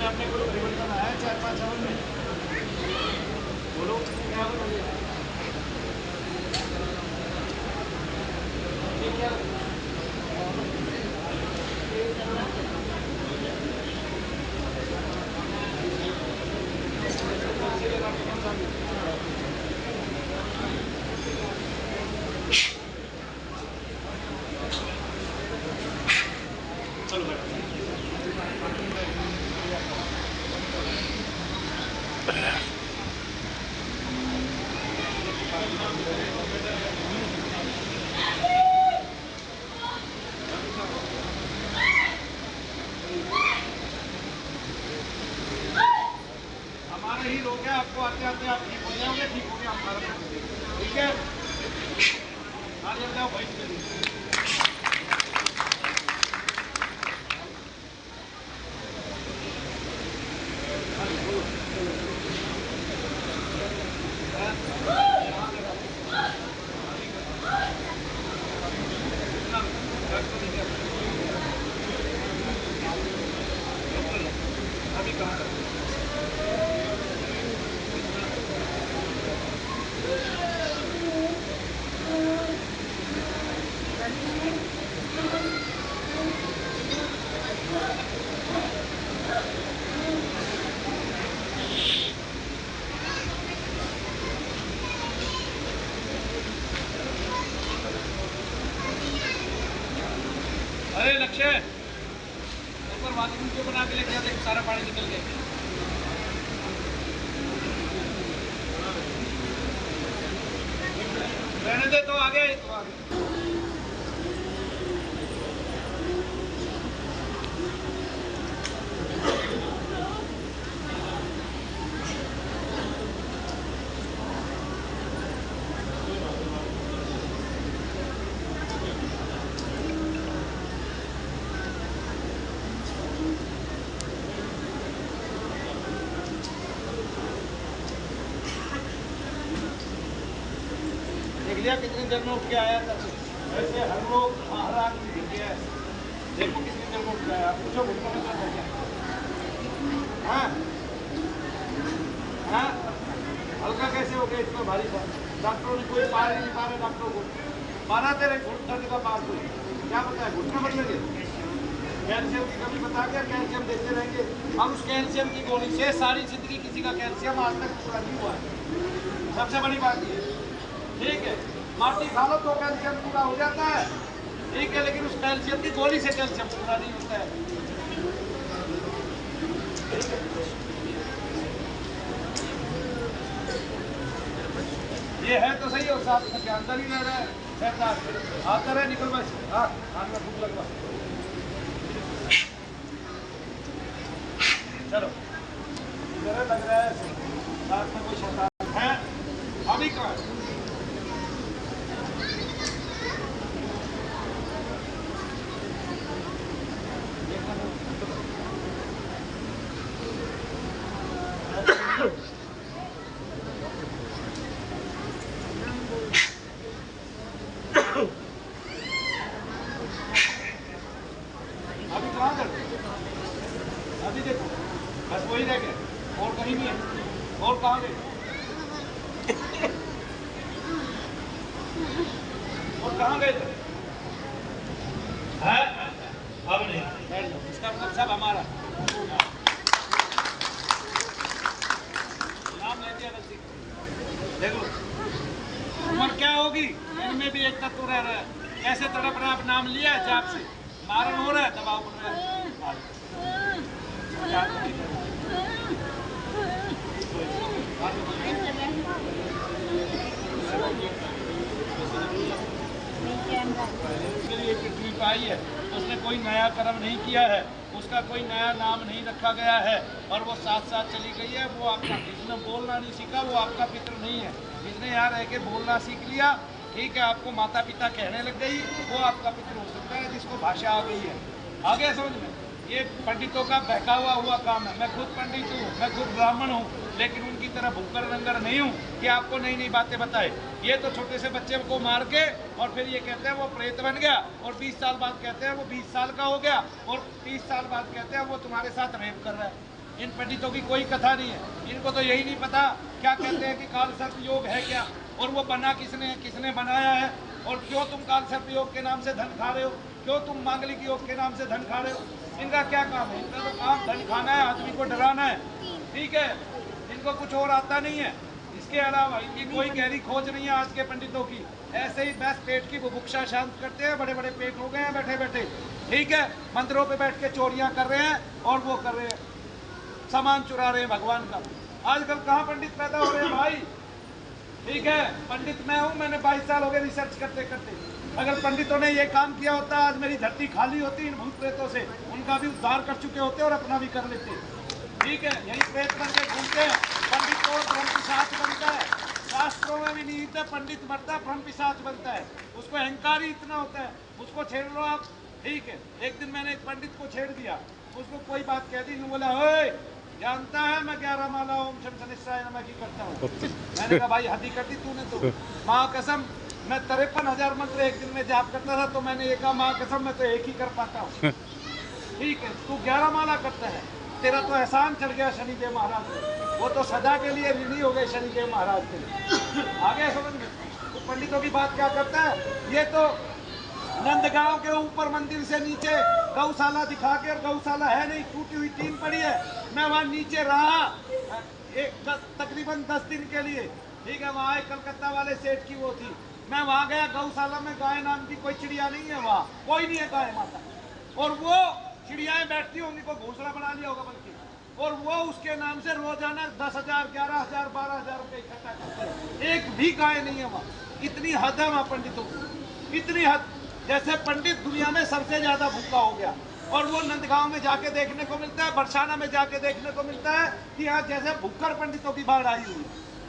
अपने को परिवर्तन आया 4-5 में, बोलो क्या बोलोगे? चलो हमारा ही रोग है, आपको आते आते आप ठीक हो जाओगे, ठीक हो गया हमारा, ठीक है? आ जाओ भाई, अभी कहाँ अरे लक्ष्य ऊपर बाथरूम को बना के लेके आते, सारा पानी निकल गया। रहने दे तो आगे तो आगे। देख लिया कितनी देर में उठ के आया था, वैसे हर लोग हर आदमी दिख गया है। देखो कितनी देर में उठ के आया, पूछो घुटनों में दर्द है क्या? हाँ हाँ, हल्का कैसे हो गया इतना भारी था? डॉक्टरों ने कोई पार ही नहीं पा रहे, डॉक्टरों को पारा तेरे घुटने का पार कोई क्या बताया, घुटने बदलेंगे? कैल्शियम की कमी बता के कैल्शियम देते रहेंगे। अब उस कैल्शियम की गोली से सारी जिंदगी किसी का कैल्शियम आज तक पूरा नहीं हुआ है, सबसे बड़ी बात ये, ठीक है? माटी खा लो तो कैल्शियम पूरा हो जाता है, ठीक है, लेकिन उस कैल्शियम की गोली से कैल्शियम पूरा नहीं होता है। ये है तो सही, और साथ के अंदर ही रह रहा है, आता रहे, निकल बस। हाँ, खान में भूख लगवा, चलो इधर लग रहा है साथ में कोई शैतान है। अभी कहाँ अभी कहाँ कर, अभी देखो बस वही रह गए और कहीं नहीं है, और कहाँ गए, और कहाँ गए थे? अब नहीं, इसका मतलब सब हमारा नाम ले दिया गलती। देखो उम्र क्या होगी, इनमें भी एक तत्व रह रहा है, कैसे तड़प रहा, अब नाम लिया है जाप से, मारण हो रहा है, दबाव बढ़ रहा है। ट्रिप आई है, उसने कोई नया कर्म नहीं किया है, उसका कोई नया नाम नहीं रखा गया है, और वो साथ साथ चली गई है। वो आपका, जिसने बोलना नहीं सीखा वो आपका पितर नहीं है, जिसने यहाँ रह के बोलना सीख लिया, ठीक है, आपको माता पिता कहने लग गई, वो आपका पितर हो सकता है, जिसको भाषा आ गई है। आगे समझ में, ये पंडितों का बहकावा हुआ काम है। मैं खुद पंडित हूँ, मैं खुद ब्राह्मण हूँ, लेकिन उनकी तरह भूकर रंगर नहीं हूँ कि आपको नई नई बातें बताए। ये तो छोटे से बच्चे को मार के और फिर ये कहते हैं वो प्रेत बन गया, और 20 साल बाद कहते हैं वो 20 साल का हो गया, और 30 साल बाद कहते हैं वो तुम्हारे साथ रेप कर रहा है। इन पंडितों की कोई कथा नहीं है। इनको तो यही नहीं पता क्या कहते हैं कि काल सर्प योग है क्या, और वो बना किसने, किसने बनाया है, और क्यों तुम काल सर्प योग के नाम से धन खा रहे हो, क्यों तुम मांगलिक योग के नाम से धन खा रहे हो। इनका क्या काम है? इनका तो काम धन खाना है, आदमी को डराना है, ठीक है। इनको कुछ और आता नहीं है। इसके अलावा इनकी कोई गहरी खोज नहीं है आज के पंडितों की। ऐसे ही बस पेट की बुभुक्षा शांत करते हैं, बड़े बड़े पेट हो गए हैं बैठे बैठे, ठीक है। मंदिरों पे बैठ के चोरियां कर रहे हैं और वो कर रहे हैं, सामान चुरा रहे हैं भगवान का। आजकल कहाँ पंडित पैदा हो रहे हैं भाई, ठीक है। पंडित मैं हूँ, मैंने 22 साल हो गए रिसर्च करते करते। अगर पंडितों ने ये काम किया होता आज मेरी धरती खाली होती इन भूत प्रेतों से, उनका भी उद्धार कर चुके होते और अपना भी कर लेते, ठीक है। यही प्रेत बन के घूमते हैं। पंडित और ब्रह्म पिशाच बनता है, शास्त्रों में भी नहीं है पंडित मरता है ब्रह्म पिशाच बनता है। उसको अहंकार ही इतना होता है, उसको छेड़ लो आप, ठीक है। एक दिन मैंने एक पंडित को छेड़ दिया, उसको कोई बात कह दी, बोला ओए जानता है मैं 11 माला ओम शम शनिश्चराय नमः की करता हूँ। मैंने कहा भाई हदी कर दी तूने तो। माँ कसम मैं 53,000 मंत्र एक दिन में जाप करता था, तो मैंने ये कहा माँ कसम मैं तो एक ही कर पाता हूँ, ठीक है। तू 11 माला करता है, तेरा तो एहसान चढ़ गया शनिदेव महाराज को, वो तो सदा के लिए ऋणी हो गए शनिदेव महाराज के लिए। आगे समझ में तो पंडितों की बात क्या करता है। ये तो नंदगांव के ऊपर मंदिर से नीचे गौशाला दिखा के, और गौशाला है नहीं, टूटी हुई टीन पड़ी है। मैं वहाँ नीचे रहा तकरीबन 10 दिन के लिए, ठीक है। वहाँ एक कलकत्ता वाले सेठ की वो थी, मैं वहाँ गया। गौशाला में गाय नाम की कोई चिड़िया नहीं है, वहाँ कोई नहीं है गाय माता, और वो चिड़ियाएं बैठती होंगी, को घोंसला बना लिया होगा बल्कि, और वो उसके नाम से रोजाना 10,000, 11,000, 12,000 रुपये इकट्ठा करते हैं। एक भी गाय नहीं है वहाँ। इतनी हद है वहाँ पंडितों की, इतनी हद। जैसे पंडित दुनिया में सबसे ज्यादा भूखा हो गया, और वो नंदगांव में जाके देखने को मिलता है, बरसाना में जाके देखने को मिलता है कि यहाँ जैसे भूखर पंडितों की बाढ़ आई हुई।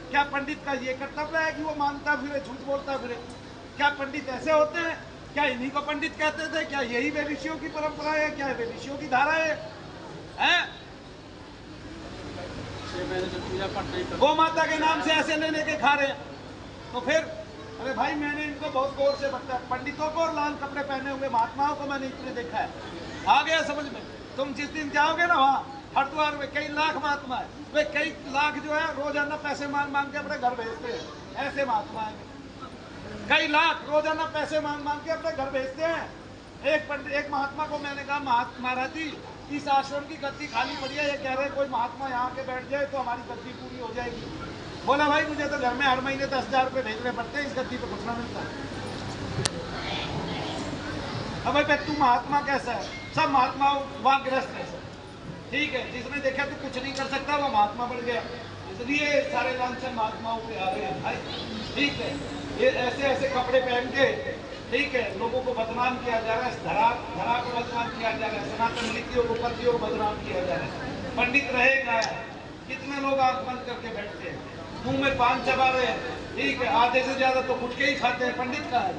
क्या पंडित का ये कर्तव्य है कि वो मानता फिरे, झूठ बोलता फिरे? क्या पंडित ऐसे होते हैं? क्या इन्हीं को पंडित कहते थे? क्या यही वे ऋषियों की परंपरा है? क्या वे ऋषियों की धारा है? गौ माता के नाम से ऐसे ले लेके खा रहे हैं, तो फिर अरे भाई मैंने इनको बहुत गौर से बताया, पंडितों को और लाल कपड़े पहने हुए महात्माओं को मैंने इतने देखा है। आ गया समझ में? तुम जिस दिन जाओगे ना वहाँ हरिद्वार में कई लाख महात्मा है, वे कई लाख जो है रोजाना पैसे मांग मांग के अपने घर भेजते हैं। ऐसे महात्मा है, कई लाख रोजाना पैसे मांग मांग के अपने घर भेजते हैं। एक महात्मा को मैंने कहा महाराज जी इस आश्रम की गद्दी खाली पड़ी है, ये कह रहे हैं कोई महात्मा यहाँ के बैठ जाए तो हमारी गद्दी पूरी हो जाएगी। बोला भाई मुझे तो घर में हर महीने 10,000 रुपये भेजने पड़ते हैं, इस गद्दी पे कुछ ना मिलता है। अब भाई तू महात्मा कैसा है? सब महात्मा वाग्रस्त है, ठीक है। जिसने देखा तो कुछ नहीं कर सकता वो महात्मा बन गया, इसलिए सारे लांछन महात्माओं पे आ रहे हैं भाई, ठीक है। ये ऐसे ऐसे कपड़े पहन के, ठीक है, लोगों को बदनाम किया जा रहा है, धरा को बदनाम किया जा रहा है, सनातन नीतियों को पतियों को बदनाम किया जा रहा है। पंडित रहेगा, कितने लोग आंख बंद करके बैठते हैं, मुंह में पान चबा रहे हैं, ठीक है। आधे से ज्यादा तो गुटखे ही खाते हैं, पंडित का है।